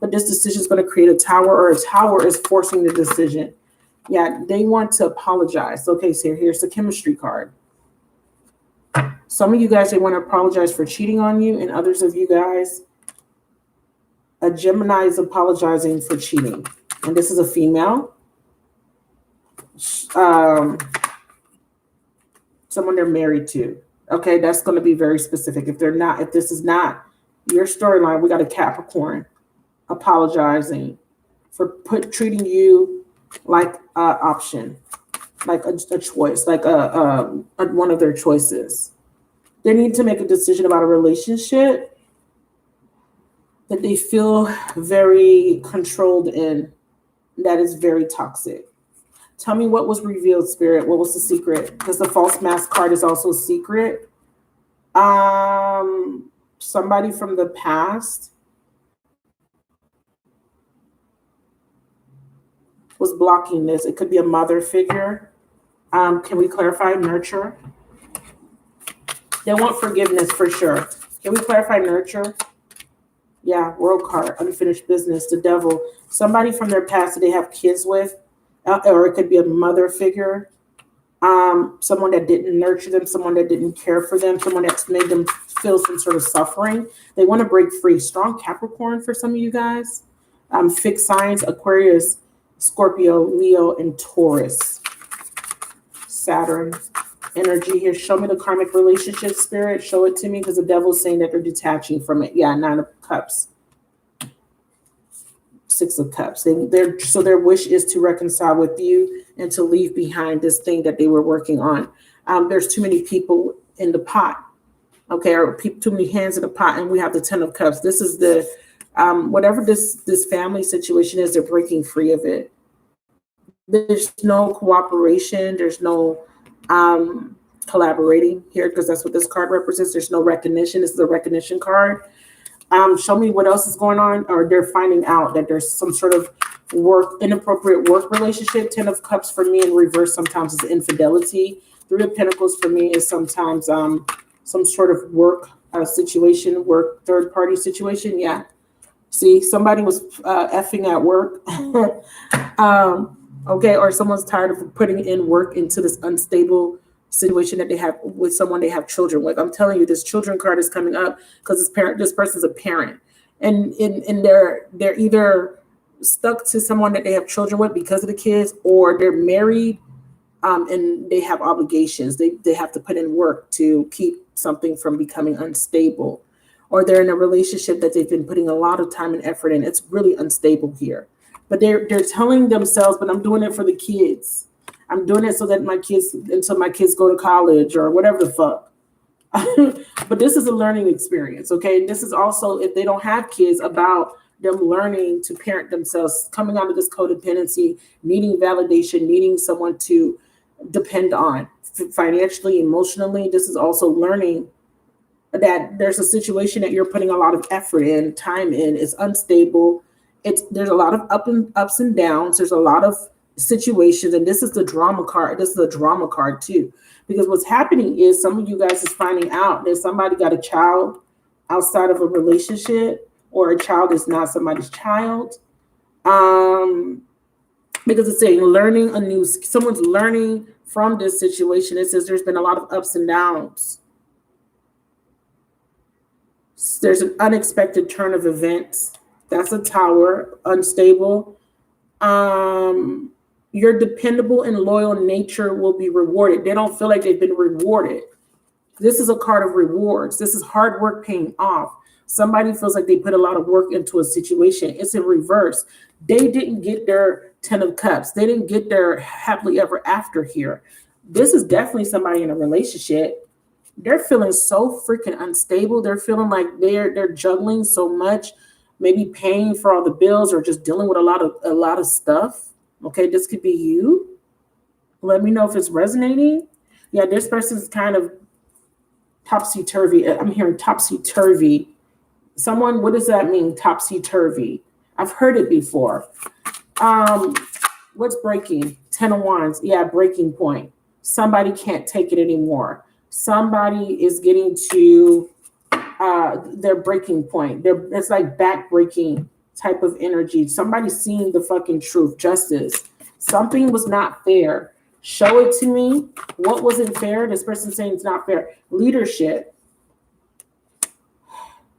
but this decision is going to create a tower, or a tower is forcing the decision. Yeah, they want to apologize. Okay, so here's the chemistry card. Some of you guys, they want to apologize for cheating on you, and others of you guys, a Gemini is apologizing for cheating. And this is a female. Someone they're married to. Okay, that's going to be very specific. If this is not your storyline, we got a Capricorn apologizing for treating you like an option, like a choice, like one of their choices. They need to make a decision about a relationship that they feel very controlled in, that is very toxic. Tell me what was revealed, Spirit. What was the secret? Because the false mask card is also a secret. Somebody from the past was blocking this. It could be a mother figure. Can we clarify nurture? They want forgiveness for sure. Can we clarify nurture? Yeah, world card, unfinished business, the devil. Somebody from their past that they have kids with, or it could be a mother figure. Someone that didn't nurture them, someone that didn't care for them, someone that's made them feel some sort of suffering. They want to break free. Strong Capricorn for some of you guys. Fixed signs, Aquarius, Scorpio, Leo, and Taurus. Saturn energy here. Show me the karmic relationship, Spirit. Show it to me, because the devil's saying that they're detaching from it. Yeah, 9 of Cups. Six of Cups. So their wish is to reconcile with you and to leave behind this thing that they were working on. There's too many people in the pot, okay, or too many hands in the pot, and we have the Ten of Cups. This is the whatever this family situation is, they're breaking free of it. There's no cooperation. There's no collaborating here, because that's what this card represents. There's no recognition. This is a recognition card. Show me what else is going on, or they're finding out that there's some sort of inappropriate work relationship. Ten of Cups for me in reverse sometimes is infidelity. Three of Pentacles for me is sometimes some sort of work situation, work third party situation. Yeah. See, somebody was effing at work. Okay, or someone's tired of putting in work into this unstable situation that they have with someone they have children with. I'm telling you, this children card is coming up because this person's a parent, and they're either stuck to someone that they have children with because of the kids, or they're married and they have obligations. They have to put in work to keep something from becoming unstable, or they're in a relationship that they've been putting a lot of time and effort in. It's really unstable here, but they're telling themselves, but I'm doing it for the kids. I'm doing it so that until my kids go to college or whatever the fuck. But this is a learning experience, okay? And this is also, if they don't have kids, about them learning to parent themselves, coming out of this codependency, needing validation, needing someone to depend on financially, emotionally. This is also learning that there's a situation that you're putting a lot of effort in, time in. It's unstable. There's a lot of ups and downs. There's a lot of situations, and this is the drama card. This is a drama card too, because what's happening is some of you guys is finding out that somebody got a child outside of a relationship, or a child is not somebody's child, because it's saying someone's learning from this situation. It says there's been a lot of ups and downs. There's an unexpected turn of events. That's a Tower, unstable. Your dependable and loyal nature will be rewarded. They don't feel like they've been rewarded. This is a card of rewards. This is hard work paying off. Somebody feels like they put a lot of work into a situation. It's in reverse. They didn't get their Ten of Cups. They didn't get their happily ever after here. This is definitely somebody in a relationship. They're feeling so freaking unstable. They're feeling like they're juggling so much, maybe paying for all the bills or just dealing with a lot of stuff. Okay, this could be you. Let me know if it's resonating. Yeah, this person's kind of topsy-turvy. I'm hearing topsy-turvy. Someone, what does that mean, topsy-turvy? I've heard it before. What's breaking? Ten of Wands. Yeah, breaking point. Somebody can't take it anymore. Somebody is getting to their breaking point. It's like back-breaking type of energy. Somebody's seeing the fucking truth. Justice. Something was not fair. Show it to me. What wasn't fair? This person's saying it's not fair. Leadership.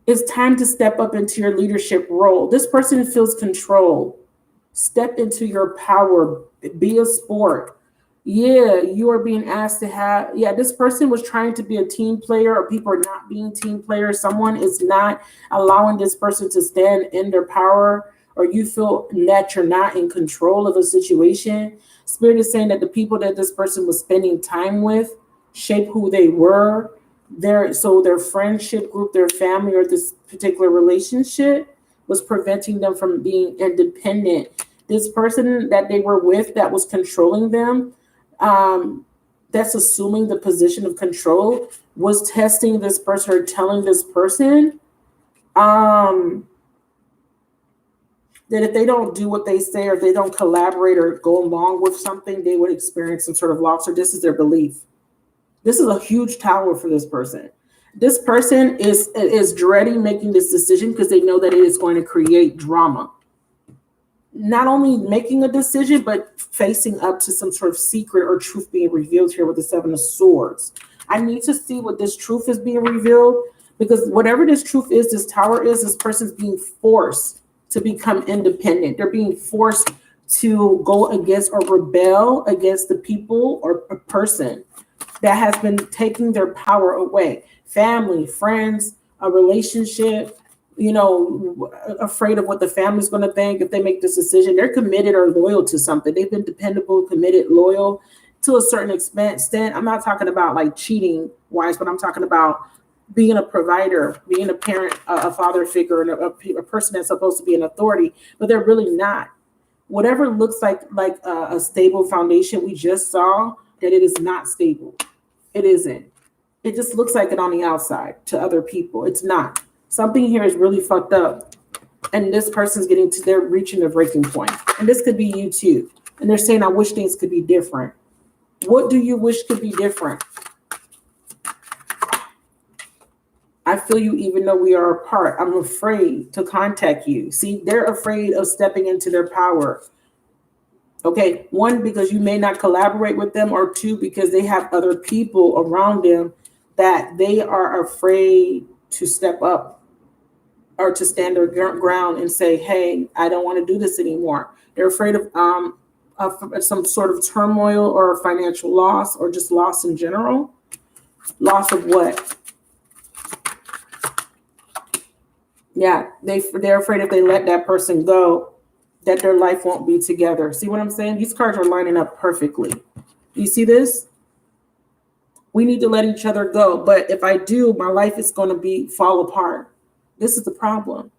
It's time to step up into your leadership role. This person feels control. Step into your power. Be a sport. Yeah, you are being asked to have, this person was trying to be a team player, or people are not being team players. Someone is not allowing this person to stand in their power, or you feel that you're not in control of a situation. Spirit is saying that the people that this person was spending time with shape who they were. Their friendship group, their family, or this particular relationship was preventing them from being independent. This person that they were with that was controlling them, that's assuming the position of control, was testing this person, or telling this person that if they don't do what they say, or if they don't collaborate or go along with something, they would experience some sort of loss, or this is their belief. This is a huge Tower for this person. This person is dreading making this decision because they know that it is going to create drama. Not only making a decision, but facing up to some sort of secret or truth being revealed here with the Seven of Swords. I need to see what this truth is being revealed, because whatever this truth is, this Tower is, this person's being forced to become independent. They're being forced to go against or rebel against the people or a person that has been taking their power away. Family, friends, a relationship, afraid of what the family's going to think if they make this decision. They're committed or loyal to something. They've been dependable, committed, loyal to a certain extent. I'm not talking about like cheating wise, but I'm talking about being a provider, being a parent, a father figure, and a person that's supposed to be an authority, but they're really not. Whatever looks like a stable foundation, we just saw that it is not stable. It isn't. It just looks like it on the outside to other people. It's not. Something here is really fucked up. And this person's they're reaching a breaking point. And this could be you too. And they're saying, I wish things could be different. What do you wish could be different? I feel you even though we are apart. I'm afraid to contact you. See, they're afraid of stepping into their power. Okay, one, because you may not collaborate with them, or two, because they have other people around them that they are afraid to step up or to stand their ground and say, hey, I don't want to do this anymore. They're afraid of some sort of turmoil or financial loss, or just loss in general. Loss of what? Yeah, they're afraid if they let that person go, that their life won't be together. See what I'm saying? These cards are lining up perfectly. You see this? We need to let each other go. But if I do, my life is going to fall apart. This is the problem.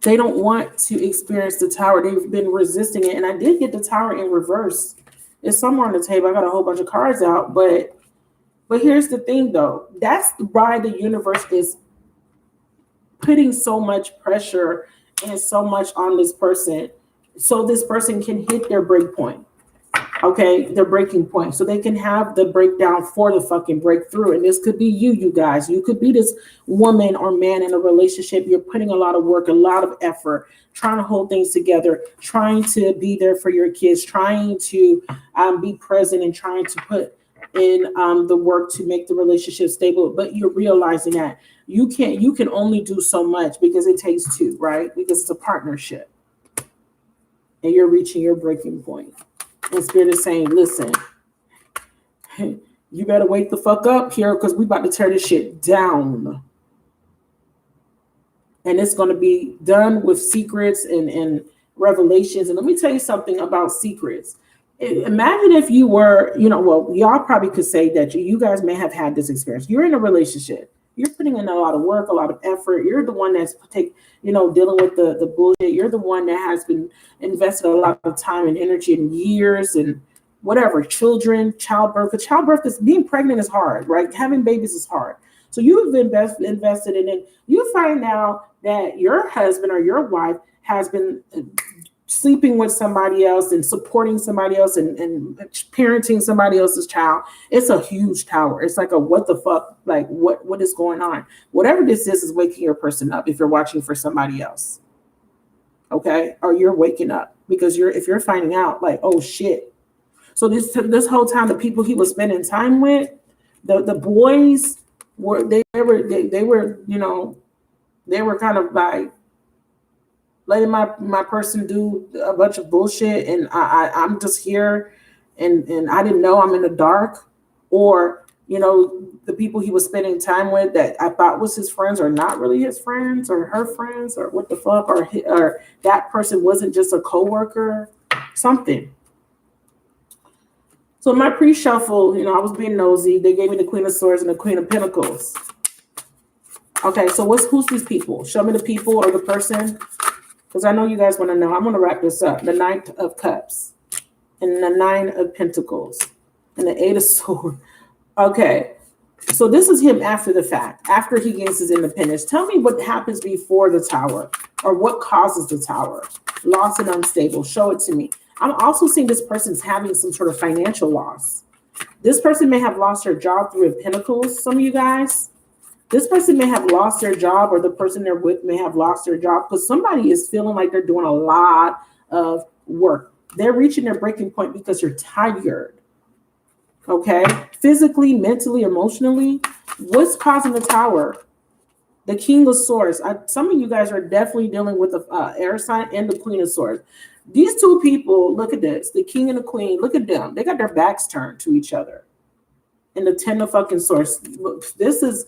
They don't want to experience the Tower. They've been resisting it. And I did get the Tower in reverse. It's somewhere on the table. I got a whole bunch of cards out. But here's the thing, though. That's why the universe is putting so much pressure and so much on this person, so this person can hit their break point. Okay, their breaking point, so they can have the breakdown for the fucking breakthrough. And this could be you guys. You could be this woman or man in a relationship. You're putting a lot of work, a lot of effort, trying to hold things together, trying to be there for your kids, trying to be present, and trying to put in the work to make the relationship stable. But you're realizing that you can only do so much, because it takes two, right? Because it's a partnership, and you're reaching your breaking point. And Spirit is saying, listen, you better wake the fuck up here, because we about to tear this shit down. And it's going to be done with secrets and revelations. And let me tell you something about secrets. Imagine if you were, y'all probably could say that you guys may have had this experience. You're in a relationship. You're putting in a lot of work, a lot of effort. You're the one that's dealing with the bullshit. You're the one that has been invested a lot of time and energy and years and whatever, children, childbirth. Because childbirth being pregnant is hard, right? Having babies is hard. So you've invested in it. You find out that your husband or your wife has been sleeping with somebody else and supporting somebody else and parenting somebody else's child. It's a huge tower. It's like a what the fuck, like what is going on? Whatever this is waking your person up if you're watching for somebody else. Okay? Or you're waking up because if you're finding out like, oh shit. So this whole time, the people he was spending time with, the boys were kind of like letting my person do a bunch of bullshit, and I'm just here, and I didn't know I'm in the dark, or the people he was spending time with that I thought was his friends are not really his friends or her friends, or what the fuck, or that person wasn't just a coworker, something. So my pre-shuffle, I was being nosy. They gave me the Queen of Swords and the Queen of Pentacles. Okay, so who's these people? Show me the people or the person, because I know you guys want to know. I'm going to wrap this up. The Knight of Cups and the Nine of Pentacles and the Eight of Swords. Okay, so this is him after the fact, after he gains his independence. Tell me what happens before the Tower, or what causes the Tower. Lost and unstable. Show it to me. I'm also seeing this person's having some sort of financial loss. This person may have lost their job through Pentacles, some of you guys. This person may have lost their job, or the person they're with may have lost their job, because somebody is feeling like they're doing a lot of work. They're reaching their breaking point because you're tired. Okay? Physically, mentally, emotionally. What's causing the Tower? The King of Swords. Some of you guys are definitely dealing with the air sign and the Queen of Swords. These two people, look at this. The King and the Queen, look at them. They got their backs turned to each other. And the Ten of fucking Swords. This is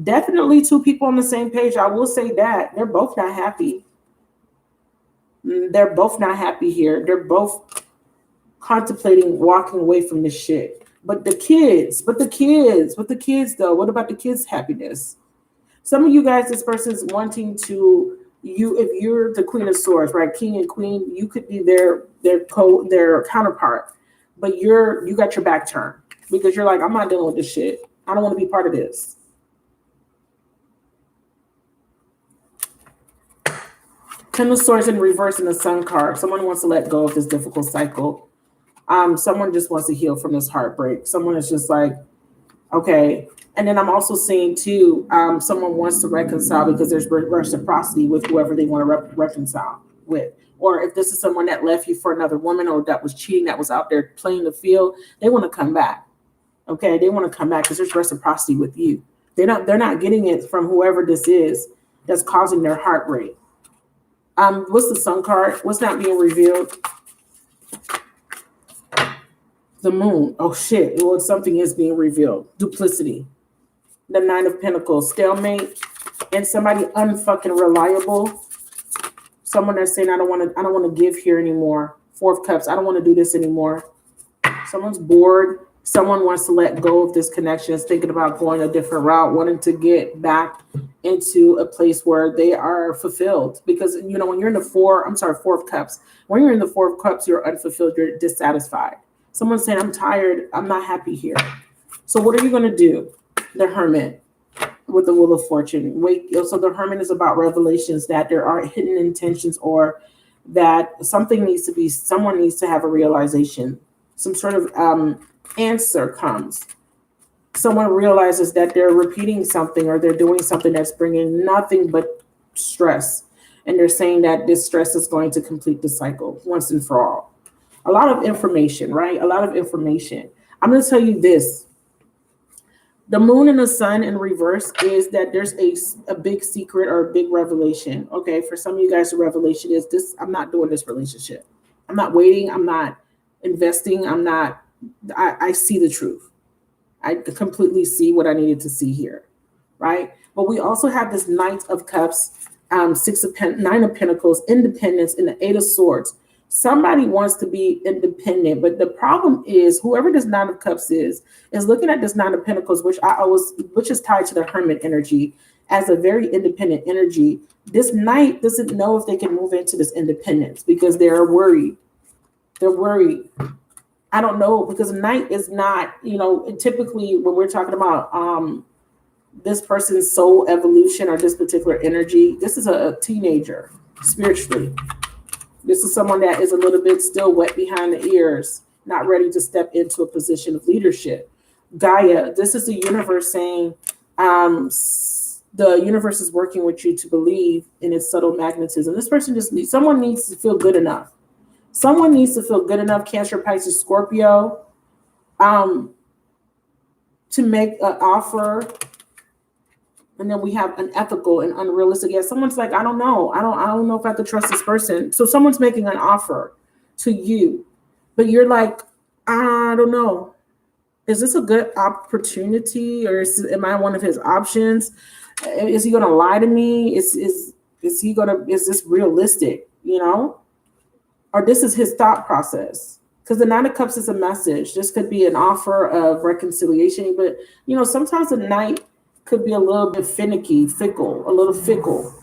Definitely two people on the same page. I will say that. They're both not happy. They're both not happy here. They're both contemplating walking away from this shit. But the kids though, what about the kids' happiness? Some of you guys, this person's wanting to if you're the Queen of Swords, right? King and Queen, you could be their counterpart, but you got your back turned because you're like, I'm not dealing with this shit. I don't want to be part of this. Ten of Swords in reverse in the Sun card. Someone wants to let go of this difficult cycle. Someone just wants to heal from this heartbreak. Someone is just like, okay. And then I'm also seeing too, someone wants to reconcile because there's reciprocity with whoever they want to reconcile with. Or if this is someone that left you for another woman or that was cheating, that was out there playing the field, they want to come back. Okay, they want to come back because there's reciprocity with you. They're not getting it from whoever this is that's causing their heartbreak. What's the Sun card? What's not being revealed? The Moon. Oh shit. Well, something is being revealed. Duplicity. The Nine of Pentacles. Stalemate. And somebody unfucking reliable. Someone that's saying, I don't want to give here anymore. Four of Cups. I don't want to do this anymore. Someone's bored. Someone wants to let go of this connection, is thinking about going a different route, wanting to get back into a place where they are fulfilled. Because, when you're in the Four of Cups, when you're in the Four of Cups, you're unfulfilled, you're dissatisfied. Someone's saying, I'm tired, I'm not happy here. So what are you going to do? The Hermit with the Wheel of Fortune. So the Hermit is about revelations, that there are hidden intentions, or that someone needs to have a realization. Some sort of answer comes. Someone realizes that they're repeating something or they're doing something that's bringing nothing but stress. And they're saying that this stress is going to complete the cycle once and for all. A lot of information, right? A lot of information. I'm going to tell you this. The Moon and the Sun in reverse is that there's a big secret or a big revelation. Okay, for some of you guys, the revelation is this: I'm not doing this relationship. I'm not waiting. I'm not investing. I see the truth. I completely see what I needed to see here, right? But we also have this Knight of Cups, Nine of Pentacles, independence, and the Eight of Swords. Somebody wants to be independent, but the problem is whoever this Nine of Cups is looking at this Nine of Pentacles, which is tied to the Hermit energy, as a very independent energy. This Knight doesn't know if they can move into this independence because they're worried. They're worried. I don't know, because Knight is not, typically when we're talking about this person's soul evolution or this particular energy, this is a teenager spiritually. This is someone that is a little bit still wet behind the ears, not ready to step into a position of leadership. Gaia, this is the universe saying the universe is working with you to believe in its subtle magnetism. This person someone needs to feel good enough. Someone needs to feel good enough, Cancer, Pisces, Scorpio, to make an offer. And then we have unethical and unrealistic. Yeah, someone's like, I don't know. I don't know if I could trust this person. So someone's making an offer to you, but you're like, I don't know. Is this a good opportunity, or am I one of his options? Is he going to lie to me? Is this realistic? Or this is his thought process. Because the Nine of Cups is a message. This could be an offer of reconciliation, but sometimes the Knight could be a little bit finicky, a little fickle.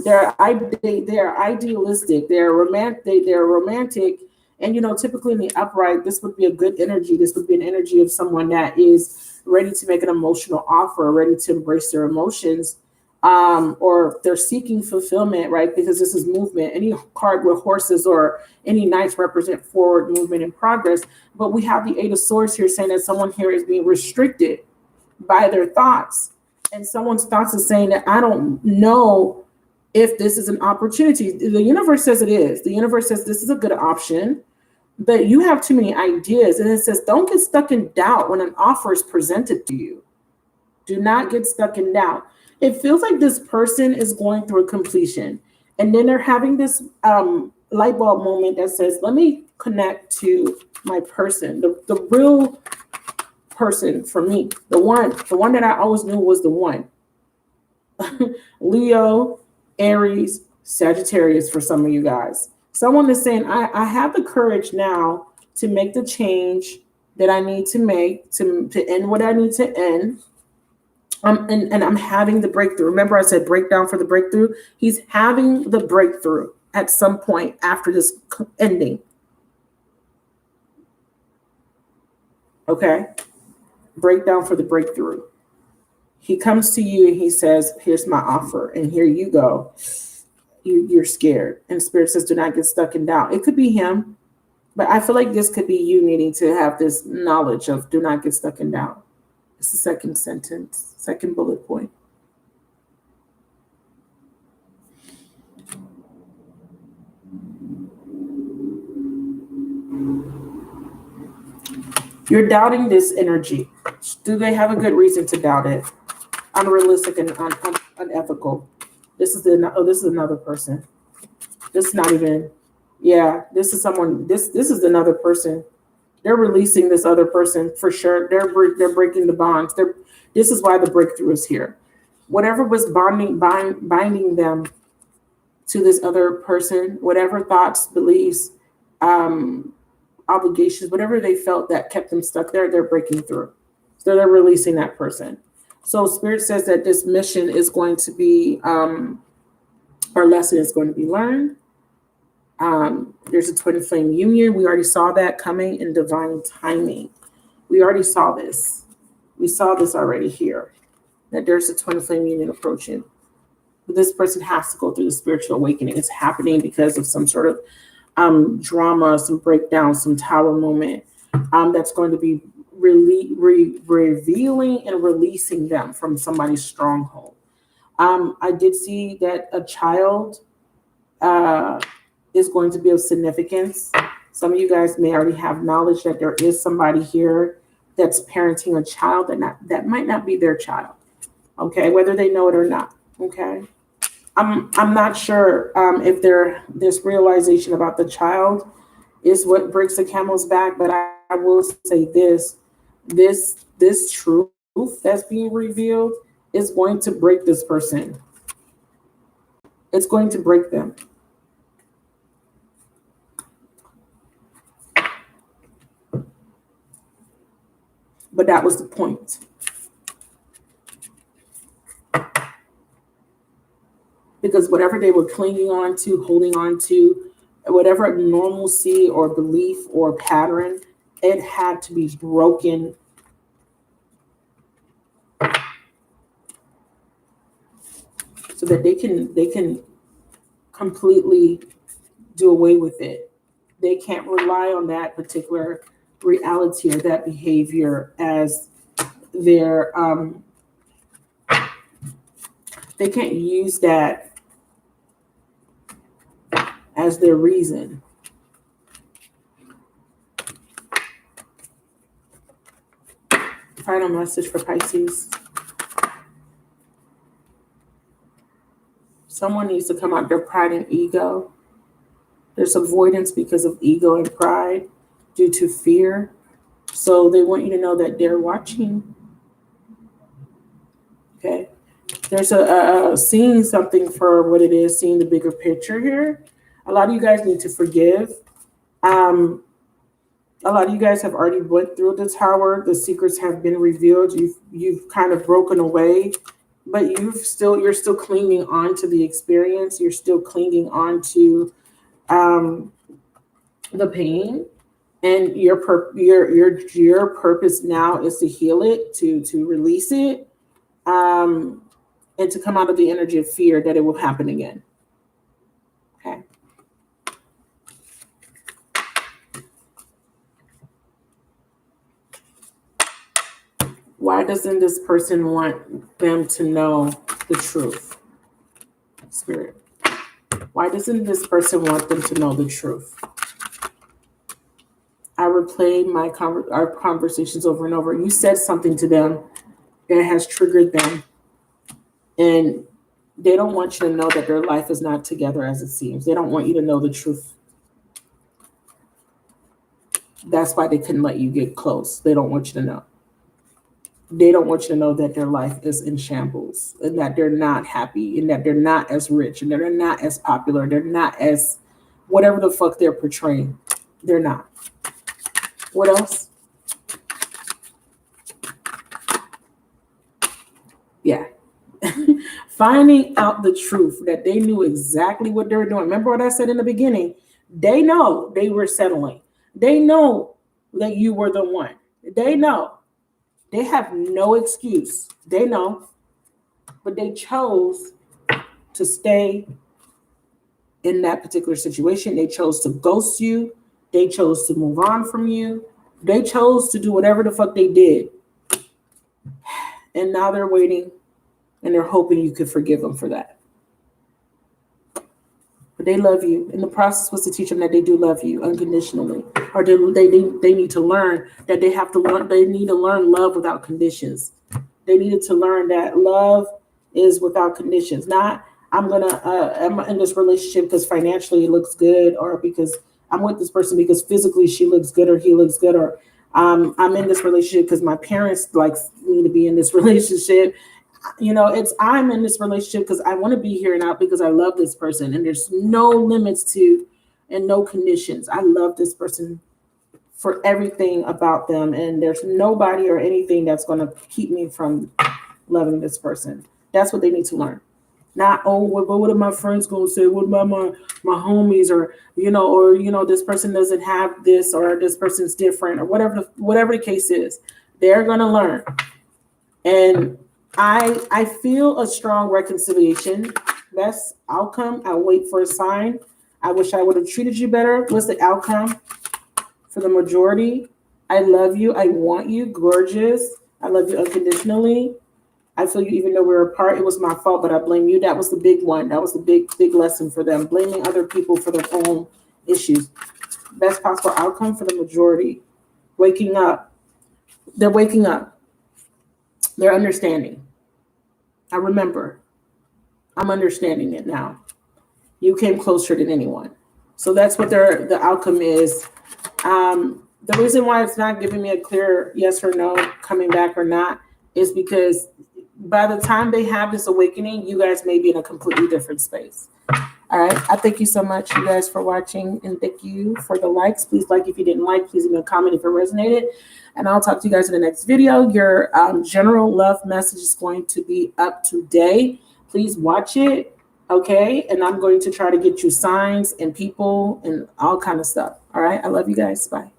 They're idealistic, they're romantic, and typically in the upright, this would be a good energy. This would be an energy of someone that is ready to make an emotional offer, ready to embrace their emotions, or they're seeking fulfillment, right? Because this is movement. Any card with horses or any knights represent forward movement and progress. But we have the Eight of Swords here saying that someone here is being restricted by their thoughts. And someone's thoughts is saying that I don't know if this is an opportunity. The universe says it is. The universe says this is a good option, but you have too many ideas. And it says, don't get stuck in doubt when an offer is presented to you. Do not get stuck in doubt. It feels like this person is going through a completion, and then they're having this light bulb moment that says, let me connect to my person, the real person for me, the one that I always knew was the one. Leo, Aries, Sagittarius for some of you guys. Someone is saying, I have the courage now to make the change that I need to make to end what I need to end. And I'm having the breakthrough. Remember I said breakdown for the breakthrough? He's having the breakthrough at some point after this ending. Okay? Breakdown for the breakthrough. He comes to you and he says, here's my offer, and here you go. You're scared. And Spirit says, do not get stuck in doubt. It could be him, but I feel like this could be you needing to have this knowledge of do not get stuck in doubt. It's the second sentence, second bullet point. You're doubting this energy. Do they have a good reason to doubt it? Unrealistic and unethical. This is another person. This is not even, this is someone, this is another person. They're releasing this other person for sure. They're breaking the bonds. This is why the breakthrough is here. Whatever was binding them to this other person, whatever thoughts, beliefs, obligations, whatever they felt that kept them stuck there, they're breaking through. So they're releasing that person. So Spirit says that this mission is going to be, our lesson is going to be learned. There's a twin flame union. We already saw that coming in divine timing. We already saw this. We saw this already here, that there's a twin flame union approaching. But this person has to go through the spiritual awakening. It's happening because of some sort of drama, some breakdown, some tower moment that's going to be revealing and releasing them from somebody's stronghold. I did see that a child is going to be of significance. Some of you guys may already have knowledge that there is somebody here that's parenting a child that might not be their child. Okay, whether they know it or not. Okay, I'm not sure if this realization about the child is what breaks the camel's back, but I will say this truth that's being revealed is going to break this person. It's going to break them. But that was the point. Because whatever they were clinging on to, holding on to, whatever normalcy or belief or pattern, it had to be broken. So that they can completely do away with it. They can't rely on that particular reality or that behavior as their they can't use that as their reason. Final message for Pisces. Someone needs to come out their pride and ego. There's avoidance because of ego and pride due to fear. So they want you to know that they're watching. Okay. There's seeing something for what it is, seeing the bigger picture here. A lot of you guys need to forgive. A lot of you guys have already went through the tower. The secrets have been revealed. You've kind of broken away, but you're still clinging on to the experience. You're still clinging on to the pain, and your purpose now is to heal it, to release it, and to come out of the energy of fear that it will happen again. Okay. Why doesn't this person want them to know the truth? Spirit. Why doesn't this person want them to know the truth? I replayed our conversations over and over. You said something to them that has triggered them, and they don't want you to know that their life is not together as it seems. They don't want you to know the truth. That's why they couldn't let you get close. They don't want you to know. They don't want you to know that their life is in shambles and that they're not happy and that they're not as rich and that they're not as popular. They're not as whatever the fuck they're portraying. They're not. What else? Yeah. Finding out the truth that they knew exactly what they were doing. Remember what I said in the beginning? They know they were settling. They know that you were the one. They know. They have no excuse. They know. But they chose to stay in that particular situation. They chose to ghost you. They chose to move on from you. They chose to do whatever the fuck they did. And now they're waiting and they're hoping you could forgive them for that. But they love you. And the process was to teach them that they do love you unconditionally. Or they need to learn that they have to learn. They need to learn love without conditions. They needed to learn that love is without conditions. Not I'm in this relationship because financially it looks good, or because I'm with this person because physically she looks good or he looks good, or I'm in this relationship because my parents like me to be in this relationship. You know, it's I'm in this relationship because I want to be here now because I love this person, and there's no limits to and no conditions. I love this person for everything about them, and there's nobody or anything that's going to keep me from loving this person. That's what they need to learn. Not, oh, what are my friends going to say? What about my homies? Or this person doesn't have this, or this person's different, or whatever the case is. They're going to learn. And I feel a strong reconciliation. Best outcome. I'll wait for a sign. I wish I would have treated you better. What's the outcome? For the majority, I love you. I want you. Gorgeous. I love you unconditionally. I feel you even though we're apart. It was my fault, but I blame you. That was the big one. That was the big lesson for them. Blaming other people for their own issues. Best possible outcome for the majority. Waking up. They're waking up. They're understanding. I remember. I'm understanding it now. You came closer than anyone. So that's what the outcome is. The reason why it's not giving me a clear yes or no, coming back or not, is because by the time they have this awakening, you guys may be in a completely different space. All right. I thank you so much, you guys, for watching, and thank you for the likes. Please like if you didn't like. Please leave me a comment if it resonated. And I'll talk to you guys in the next video. Your general love message is going to be up today. Please watch it. Okay. And I'm going to try to get you signs and people and all kind of stuff. All right. I love you guys. Bye.